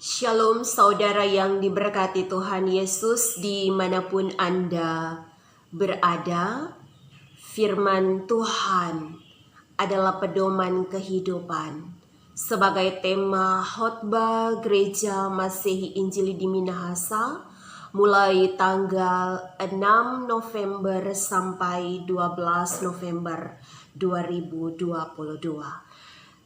Shalom saudara yang diberkati Tuhan Yesus dimanapun Anda berada. Firman Tuhan adalah pedoman kehidupan. Sebagai tema khotbah Gereja Masehi Injili di Minahasa mulai tanggal 6 November sampai 12 November 2022.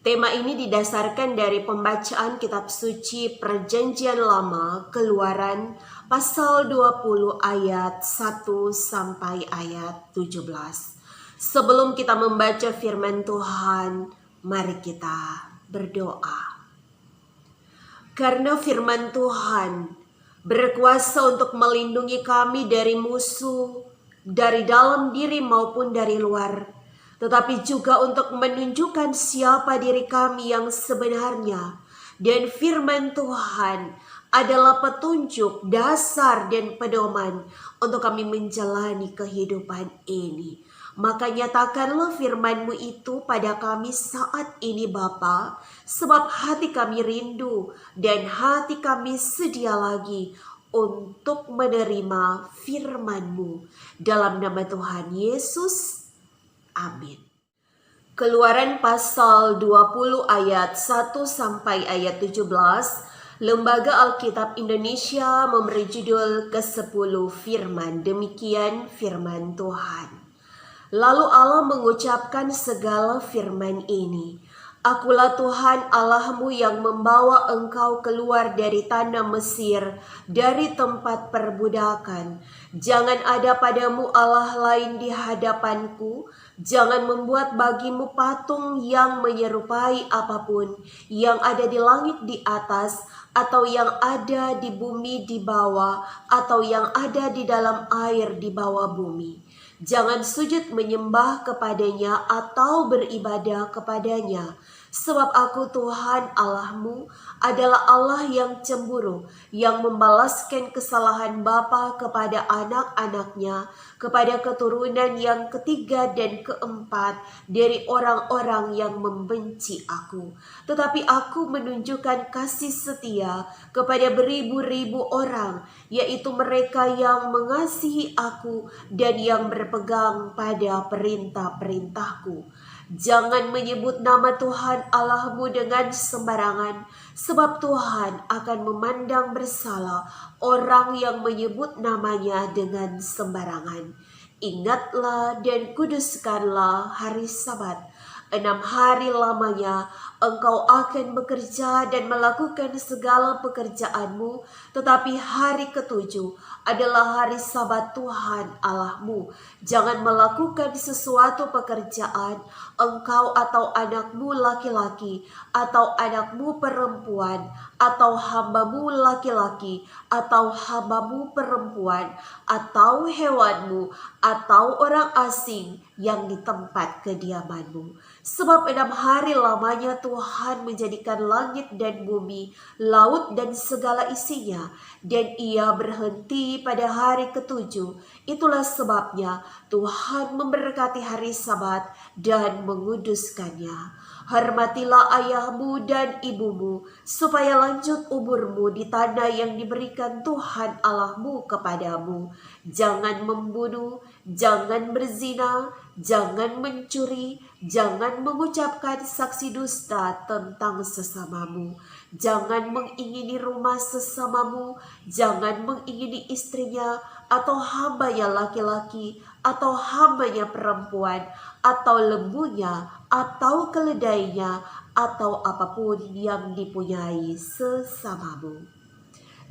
Tema ini didasarkan dari pembacaan kitab suci Perjanjian Lama Keluaran pasal 20 ayat 1 sampai ayat 17. Sebelum kita membaca firman Tuhan, mari kita berdoa. Karena firman Tuhan berkuasa untuk melindungi kami dari musuh, dari dalam diri maupun dari luar, tetapi juga untuk menunjukkan siapa diri kami yang sebenarnya. Dan firman Tuhan adalah petunjuk, dasar, dan pedoman untuk kami menjalani kehidupan ini. Maka nyatakanlah firman-Mu itu pada kami saat ini Bapa, sebab hati kami rindu dan hati kami sedia lagi untuk menerima firman-Mu. Dalam nama Tuhan Yesus, amin. Keluaran pasal 20 ayat 1 sampai ayat 17, Lembaga Alkitab Indonesia memberi judul ke-10 firman. Demikian firman Tuhan. Lalu Allah mengucapkan segala firman ini. Akulah Tuhan Allahmu yang membawa engkau keluar dari tanah Mesir, dari tempat perbudakan. Jangan ada padamu Allah lain di hadapanku. Jangan membuat bagimu patung yang menyerupai apapun yang ada di langit di atas, atau yang ada di bumi di bawah, atau yang ada di dalam air di bawah bumi. Jangan sujud menyembah kepadanya atau beribadah kepadanya. Sebab aku Tuhan Allahmu adalah Allah yang cemburu, yang membalaskan kesalahan bapa kepada anak-anaknya, kepada keturunan yang ketiga dan keempat dari orang-orang yang membenci aku. Tetapi aku menunjukkan kasih setia kepada beribu-ribu orang, yaitu mereka yang mengasihi aku dan yang berpegang pada perintah-perintahku. Jangan menyebut nama Tuhan Allahmu dengan sembarangan, sebab Tuhan akan memandang bersalah orang yang menyebut namanya dengan sembarangan. Ingatlah dan kuduskanlah hari Sabat. 6 hari lamanya engkau akan bekerja dan melakukan segala pekerjaanmu, tetapi hari ke-7 adalah hari Sabat Tuhan Allahmu. Jangan melakukan sesuatu pekerjaan, engkau atau anakmu laki-laki, atau anakmu perempuan, atau hambamu laki-laki, atau hambamu perempuan, atau hewanmu, atau orang asing yang di tempat kediamanmu. Sebab 6 hari lamanya Tuhan menjadikan langit dan bumi, laut dan segala isinya, dan Ia berhenti pada hari ke-7. Itulah sebabnya Tuhan memberkati hari Sabat dan menguduskannya. Hormatilah ayahmu dan ibumu, supaya lanjut umurmu di tanah yang diberikan Tuhan Allahmu kepadamu. Jangan membunuh, jangan berzina, jangan mencuri, jangan mengucapkan saksi dusta tentang sesamamu. Jangan mengingini rumah sesamamu, jangan mengingini istrinya, atau hambanya laki-laki, atau hambanya perempuan, atau lembunya, atau keledainya, atau apapun yang dipunyai sesamamu.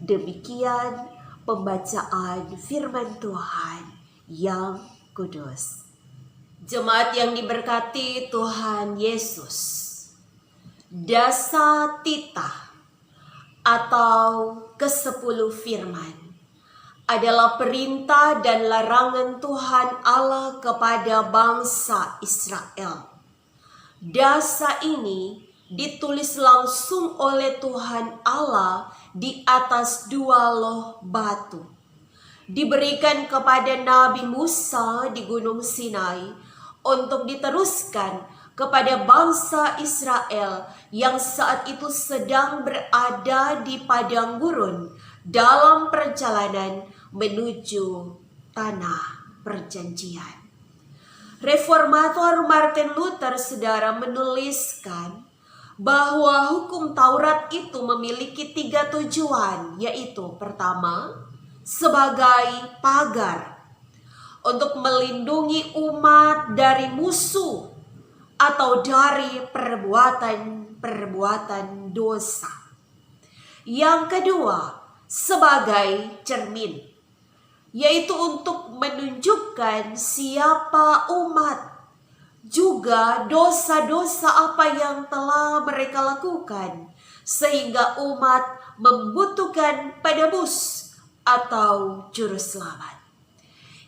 Demikian pembacaan firman Tuhan yang kudus. Jemaat yang diberkati Tuhan Yesus, Dasa Titah atau ke-10 firman adalah perintah dan larangan Tuhan Allah kepada bangsa Israel. Dasa ini ditulis langsung oleh Tuhan Allah di atas 2 loh batu. Diberikan kepada Nabi Musa di Gunung Sinai untuk diteruskan kepada bangsa Israel yang saat itu sedang berada di padang gurun dalam perjalanan menuju tanah perjanjian. Reformator Martin Luther, saudara, menuliskan bahwa hukum Taurat itu memiliki 3 tujuan, yaitu pertama, sebagai pagar untuk melindungi umat dari musuh atau dari perbuatan-perbuatan dosa. Yang kedua, sebagai cermin, yaitu untuk menunjukkan siapa umat, juga dosa-dosa apa yang telah mereka lakukan, sehingga umat membutuhkan penebus atau juru selamat.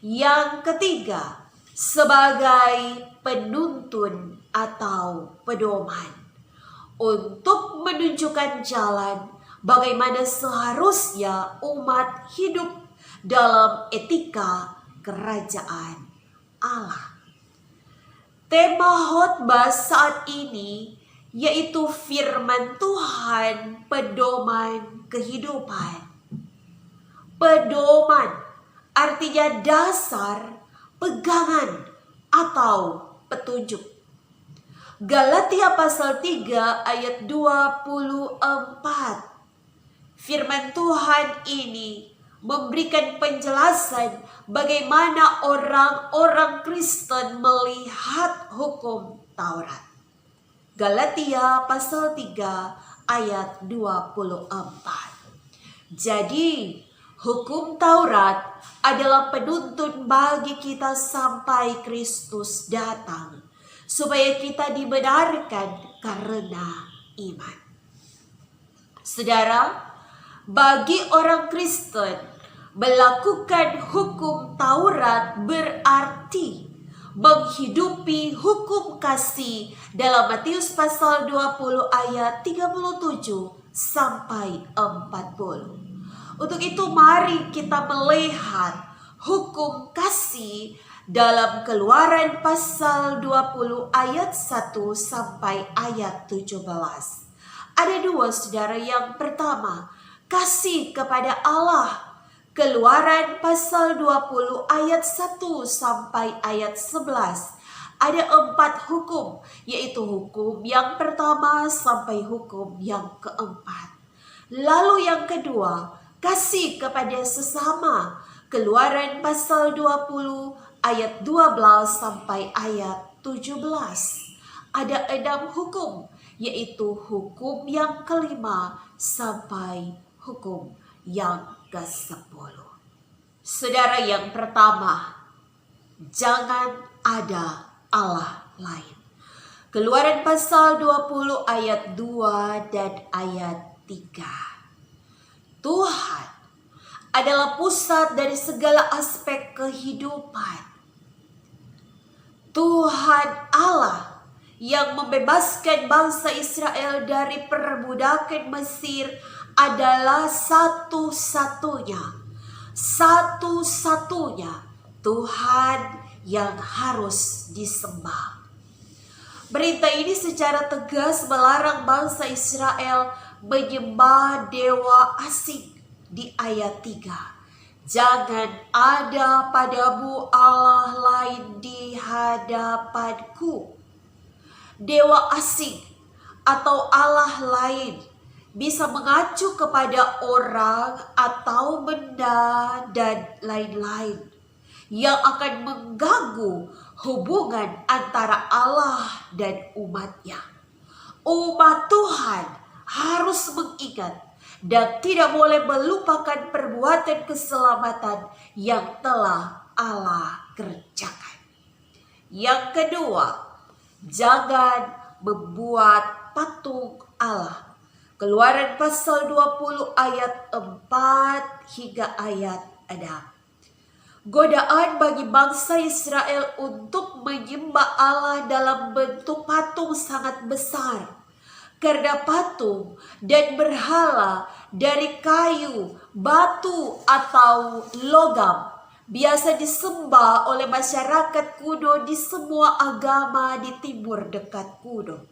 Yang ketiga, sebagai penuntun atau pedoman, untuk menunjukkan jalan bagaimana seharusnya umat hidup dalam etika kerajaan Allah. Tema khotbah saat ini yaitu firman Tuhan, pedoman kehidupan. Pedoman artinya dasar, pegangan, atau petunjuk. Galatia pasal 3 ayat 24. Firman Tuhan ini memberikan penjelasan bagaimana orang-orang Kristen melihat hukum Taurat. Galatia pasal 3 ayat 24. Jadi, hukum Taurat adalah penuntun bagi kita sampai Kristus datang, supaya kita dibenarkan karena iman. Saudara, bagi orang Kristen, melakukan hukum Taurat berarti menghidupi hukum kasih dalam Matius pasal 20 ayat 37 sampai 40. Untuk itu mari kita melihat hukum kasih dalam Keluaran pasal 20 ayat 1 sampai ayat 17. Ada 2, saudara. Yang pertama, kasih kepada Allah. Keluaran pasal 20 ayat 1 sampai ayat 11. Ada 4 hukum, yaitu hukum yang pertama sampai hukum yang keempat. Lalu yang kedua, kasih kepada sesama. Keluaran pasal 20 ayat 12 sampai ayat 17. Ada 6 hukum, yaitu hukum yang kelima sampai hukum yang ke-10. Saudara, yang pertama, jangan ada Allah lain. Keluaran pasal 20 ayat 2 dan ayat 3. Tuhan adalah pusat dari segala aspek kehidupan. Tuhan Allah yang membebaskan bangsa Israel dari perbudakan Mesir adalah satu-satunya Tuhan yang harus disembah. Berita ini secara tegas melarang bangsa Israel menyembah dewa asing di ayat 3. Jangan ada padamu Allah lain di hadapanku. Dewa asing atau Allah lain bisa mengacu kepada orang atau benda dan lain-lain yang akan mengganggu hubungan antara Allah dan umatnya. Umat Tuhan harus mengingat dan tidak boleh melupakan perbuatan keselamatan yang telah Allah kerjakan. Yang kedua, jangan membuat patung Allah. Keluaran pasal 20 ayat 4 hingga ayat 6. Godaan bagi bangsa Israel untuk menyembah Allah dalam bentuk patung sangat besar. Karena patung dan berhala dari kayu, batu atau logam biasa disembah oleh masyarakat kuno di semua agama di timur dekat kuno.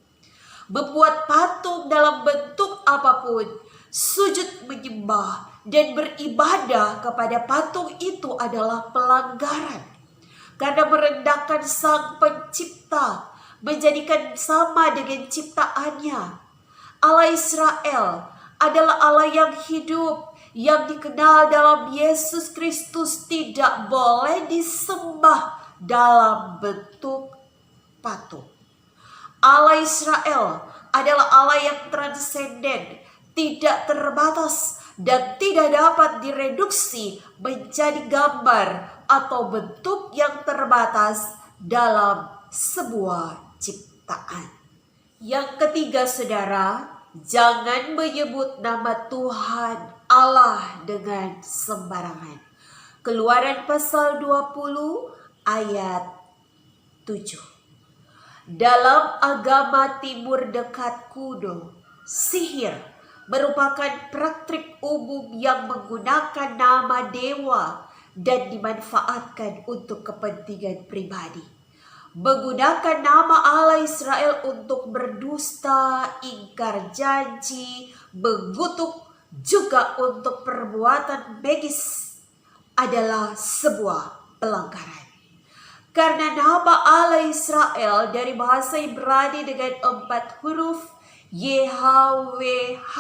Membuat patung dalam bentuk apapun, sujud menyembah dan beribadah kepada patung itu adalah pelanggaran. Karena merendahkan Sang Pencipta, menjadikan sama dengan ciptaannya. Allah Israel adalah Allah yang hidup, yang dikenal dalam Yesus Kristus, tidak boleh disembah dalam bentuk patung. Allah Israel adalah Allah yang transenden, tidak terbatas, dan tidak dapat direduksi menjadi gambar atau bentuk yang terbatas dalam sebuah ciptaan. Yang ketiga, saudara, jangan menyebut nama Tuhan Allah dengan sembarangan. Keluaran pasal 20 ayat 7. Dalam agama timur dekat kuno, sihir merupakan praktik umum yang menggunakan nama dewa dan dimanfaatkan untuk kepentingan pribadi. Menggunakan nama Allah Israel untuk berdusta, ingkar janji, mengutuk, juga untuk perbuatan magis adalah sebuah pelanggaran. Karena nama Allah Israel dari bahasa Ibrani dengan 4 huruf YHWH,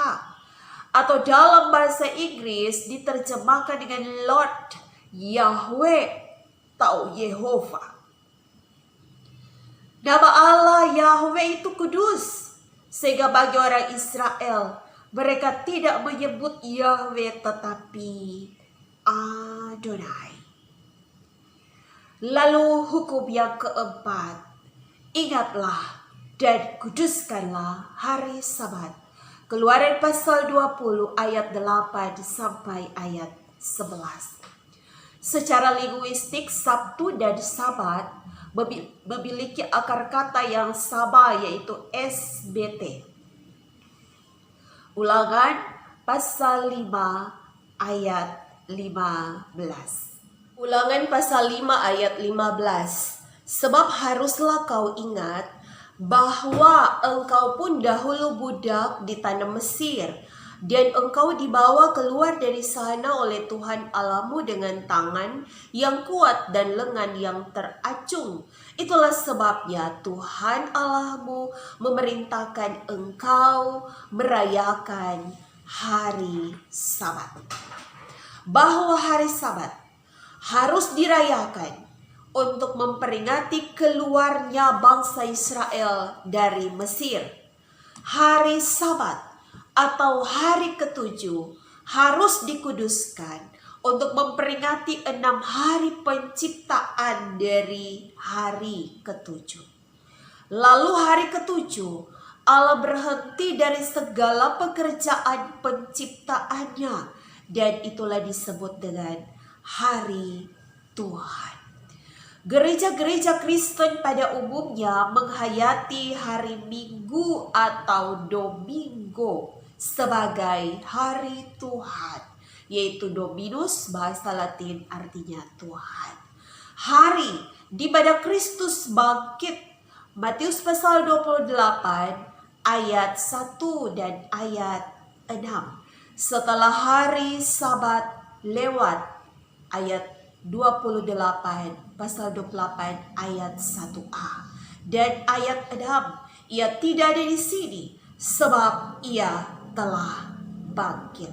atau dalam bahasa Inggris diterjemahkan dengan Lord, Yahweh, atau Yehova. Nama Allah Yahweh itu kudus, sehingga bagi orang Israel mereka tidak menyebut Yahweh tetapi Adonai. Lalu hukum yang keempat, ingatlah dan kuduskanlah hari Sabat. Keluaran pasal 20 ayat 8 sampai ayat 11. Secara linguistik, Sabtu dan Sabat memiliki akar kata yang sama, yaitu SBT. Ulangan pasal 5 ayat 15. Ulangan pasal 5 ayat 15. Sebab haruslah kau ingat bahwa engkau pun dahulu budak di tanah Mesir, dan engkau dibawa keluar dari sana oleh Tuhan Allahmu dengan tangan yang kuat dan lengan yang teracung. Itulah sebabnya Tuhan Allahmu memerintahkan engkau merayakan hari Sabat. Bahwa hari Sabat harus dirayakan untuk memperingati keluarnya bangsa Israel dari Mesir. Hari Sabat atau hari ketujuh harus dikuduskan untuk memperingati 6 hari penciptaan dari hari ketujuh. Lalu hari ketujuh Allah berhenti dari segala pekerjaan penciptaannya, dan itulah disebut dengan hari Tuhan. Gereja-gereja Kristen pada umumnya menghayati hari Minggu atau Domingo sebagai hari Tuhan, yaitu Dominus, bahasa Latin artinya Tuhan. Hari di mana Kristus bangkit, Matius pasal 28 ayat 1 dan ayat 6. Setelah hari Sabat lewat, ayat 28 pasal 28 ayat 1a dan ayat 6, ia tidak ada di sini sebab ia telah bangkit.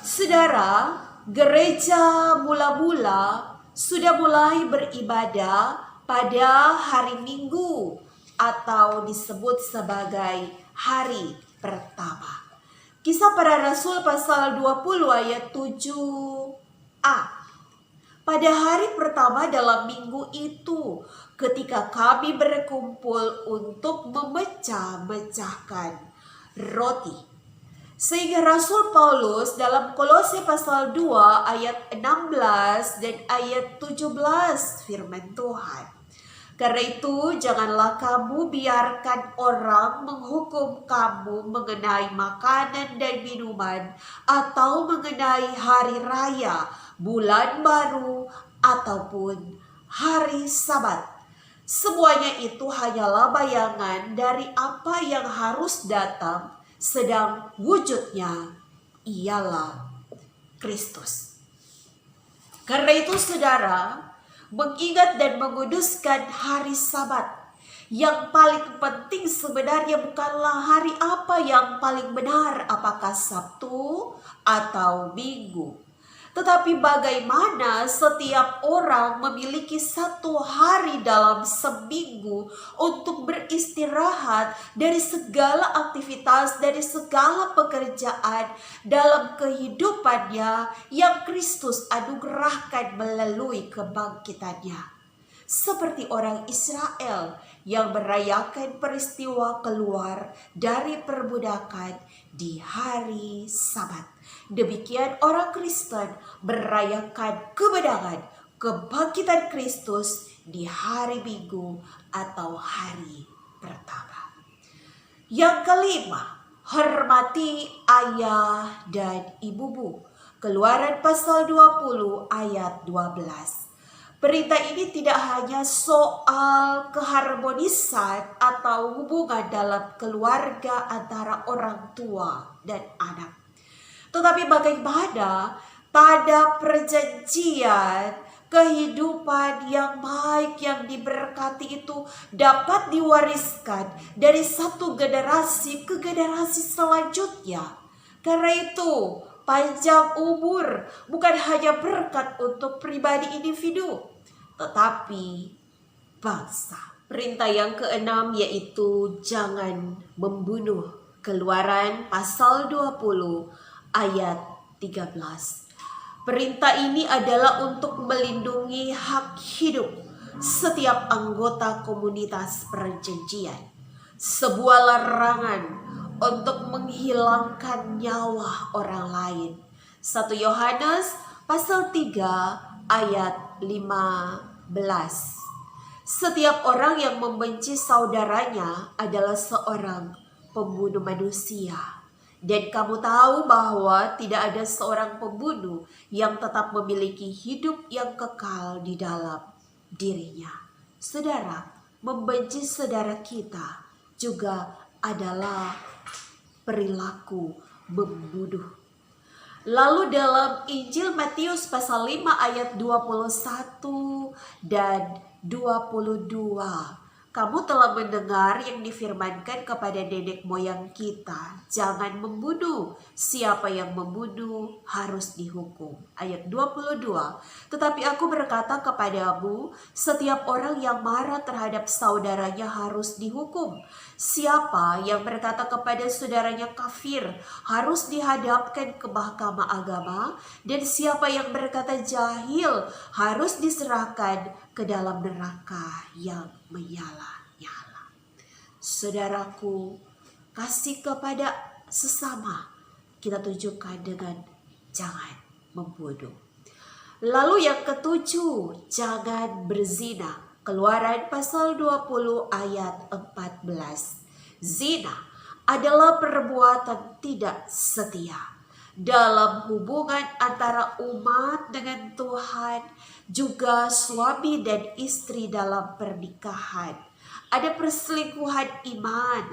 Saudara, gereja mula-mula sudah mulai beribadah pada hari Minggu atau disebut sebagai hari pertama. Kisah Para Rasul pasal 20 ayat 7a. Pada hari pertama dalam minggu itu, ketika kami berkumpul untuk memecah-mecahkan roti. Sehingga Rasul Paulus dalam Kolose pasal 2 ayat 16 dan ayat 17 firman Tuhan. Karena itu janganlah kamu biarkan orang menghukum kamu mengenai makanan dan minuman atau mengenai hari raya, bulan baru, ataupun hari Sabat. Semuanya itu hanyalah bayangan dari apa yang harus datang, sedang wujudnya ialah Kristus. Karena itu saudara, mengingat dan menguduskan hari Sabat, yang paling penting sebenarnya bukanlah hari apa yang paling benar, apakah Sabtu atau Minggu. Tetapi bagaimana setiap orang memiliki satu hari dalam seminggu untuk beristirahat dari segala aktivitas, dari segala pekerjaan dalam kehidupannya yang Kristus anugerahkan melalui kebangkitannya. Seperti orang Israel yang merayakan peristiwa keluar dari perbudakan di hari Sabat. Demikian orang Kristen merayakan kemenangan, kebangkitan Kristus di hari Minggu atau hari pertama. Yang kelima, hormati ayah dan ibumu. Keluaran pasal 20 ayat 12. Perintah ini tidak hanya soal keharmonisan atau hubungan dalam keluarga antara orang tua dan anak, tetapi bagaimana tanda perjanjian kehidupan yang baik yang diberkati itu dapat diwariskan dari satu generasi ke generasi selanjutnya. Karena itu, panjang umur bukan hanya berkat untuk pribadi individu, tetapi bangsa. Perintah yang keenam yaitu jangan membunuh. Keluaran pasal 20 ayat 13. Perintah ini adalah untuk melindungi hak hidup setiap anggota komunitas perjanjian. Sebuah larangan untuk menghilangkan nyawa orang lain. 1 Yohanes pasal 3 ayat 15. Setiap orang yang membenci saudaranya adalah seorang pembunuh manusia. Dan kamu tahu bahwa tidak ada seorang pembunuh yang tetap memiliki hidup yang kekal di dalam dirinya. Saudara, membenci saudara kita juga adalah perilaku membunuh. Lalu dalam Injil Matius pasal 5 ayat 21 dan 22. Kamu telah mendengar yang difirmankan kepada nenek moyang kita, jangan membunuh. Siapa yang membunuh harus dihukum. Ayat 22. Tetapi aku berkata kepadamu, setiap orang yang marah terhadap saudaranya harus dihukum. Siapa yang berkata kepada saudaranya kafir harus dihadapkan ke mahkamah agama, dan siapa yang berkata jahil harus diserahkan ke dalam neraka yang menyala-nyala. Saudaraku, kasih kepada sesama kita tunjukkan dengan jangan membunuh. Lalu yang ketujuh, jangan berzina. Keluaran pasal 20 ayat 14. Zina adalah perbuatan tidak setia dalam hubungan antara umat dengan Tuhan, juga suami dan istri dalam pernikahan. Ada perselingkuhan iman,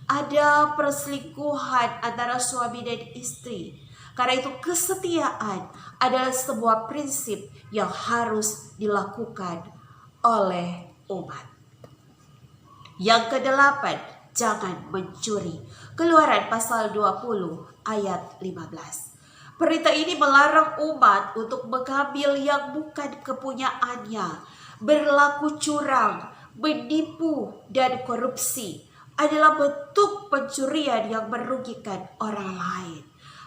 ada perselingkuhan antara suami dan istri. Karena itu kesetiaan adalah sebuah prinsip yang harus dilakukan oleh umat. Yang kedelapan, jangan mencuri. Keluaran pasal 20 ayat 15. Perintah ini melarang umat untuk mengambil yang bukan kepunyaannya, berlaku curang, menipu, dan korupsi adalah bentuk pencurian yang merugikan orang lain.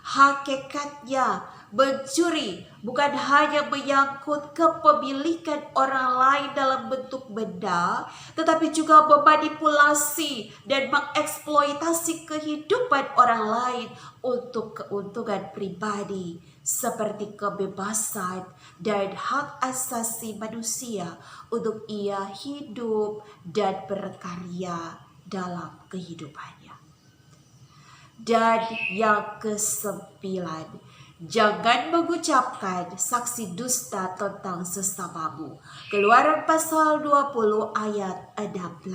Hakikatnya, mencuri bukan hanya menyangkut kepemilikan orang lain dalam bentuk benda, tetapi juga memanipulasi dan mengeksploitasi kehidupan orang lain untuk keuntungan pribadi, seperti kebebasan dan hak asasi manusia untuk ia hidup dan berkarya dalam kehidupannya. Dan yang kesembilan, Jangan mengucapkan saksi dusta tentang sesamamu. Keluaran pasal 20 ayat 16.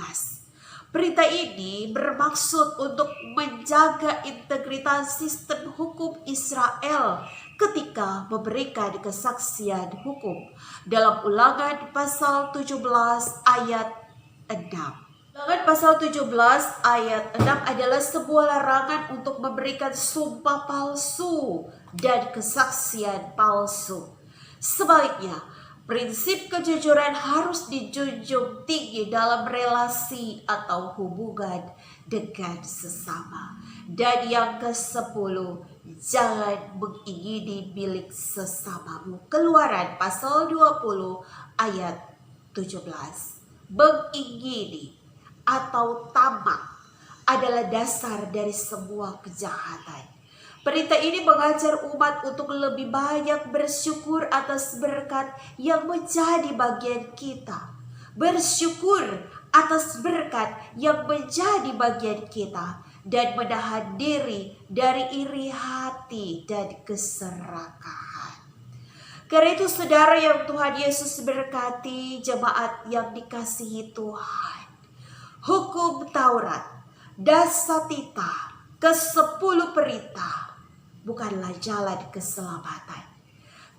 Perintah ini bermaksud untuk menjaga integritas sistem hukum Israel ketika memberikan kesaksian hukum. Dalam Ulangan pasal 17 ayat 6. Ulangan pasal 17 ayat 6 adalah sebuah larangan untuk memberikan sumpah palsu dan kesaksian palsu. Sebaliknya, prinsip kejujuran harus dijunjung tinggi dalam relasi atau hubungan dengan sesama. Dan yang ke-10, jangan mengingini milik sesamamu. Keluaran pasal 20 ayat 17. Mengingini atau tamak adalah dasar dari semua kejahatan. Perintah ini mengajar umat untuk lebih banyak bersyukur atas berkat yang menjadi bagian kita. Bersyukur atas berkat yang menjadi bagian kita dan menahan diri dari iri hati dan keserakahan. Karena itu saudara yang Tuhan Yesus berkati, jemaat yang dikasihi Tuhan, hukum Taurat, dasatita, ke-10 perintah bukanlah jalan keselamatan.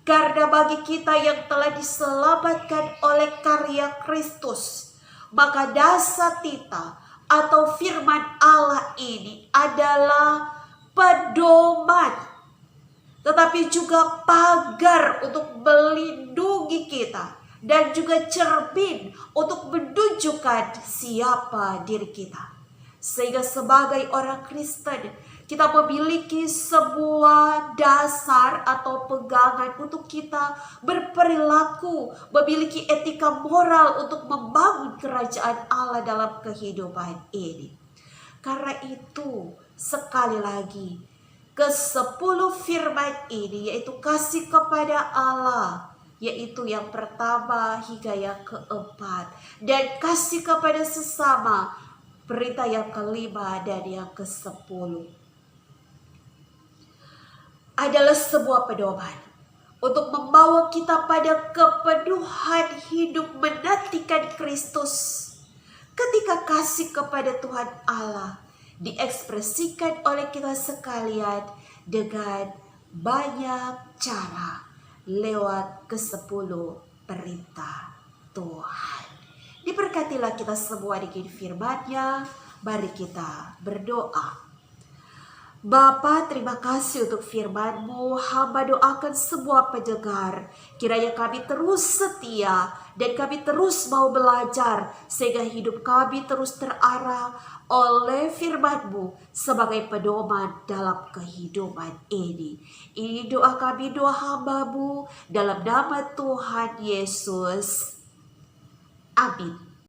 Karena bagi kita yang telah diselamatkan oleh karya Kristus, maka dasatita atau firman Allah ini adalah pedoman, tetapi juga pagar untuk melindungi kita dan juga cermin untuk menunjukkan siapa diri kita. Sehingga sebagai orang Kristen, kita memiliki sebuah dasar atau pegangan untuk kita berperilaku, memiliki etika moral untuk membangun kerajaan Allah dalam kehidupan ini. Karena itu, sekali lagi, ke-10 firman ini yaitu kasih kepada Allah, yaitu yang pertama hingga yang keempat, dan kasih kepada sesama, perintah yang kelima dan yang ke-10, adalah sebuah pedoman untuk membawa kita pada kepenuhan hidup menantikan Kristus. Ketika kasih kepada Tuhan Allah diekspresikan oleh kita sekalian dengan banyak cara lewat ke-10 perintah Tuhan. Diberkatilah kita semua dengan firman-Nya. Mari kita berdoa. Bapa, terima kasih untuk firman-Mu. Hamba doakan semua pendengar, kiranya kami terus setia dan kami terus mau belajar sehingga hidup kami terus terarah oleh firman-Mu sebagai pedoman dalam kehidupan ini. Ini doa kami, doa hamba-Mu dalam nama Tuhan Yesus. Amin.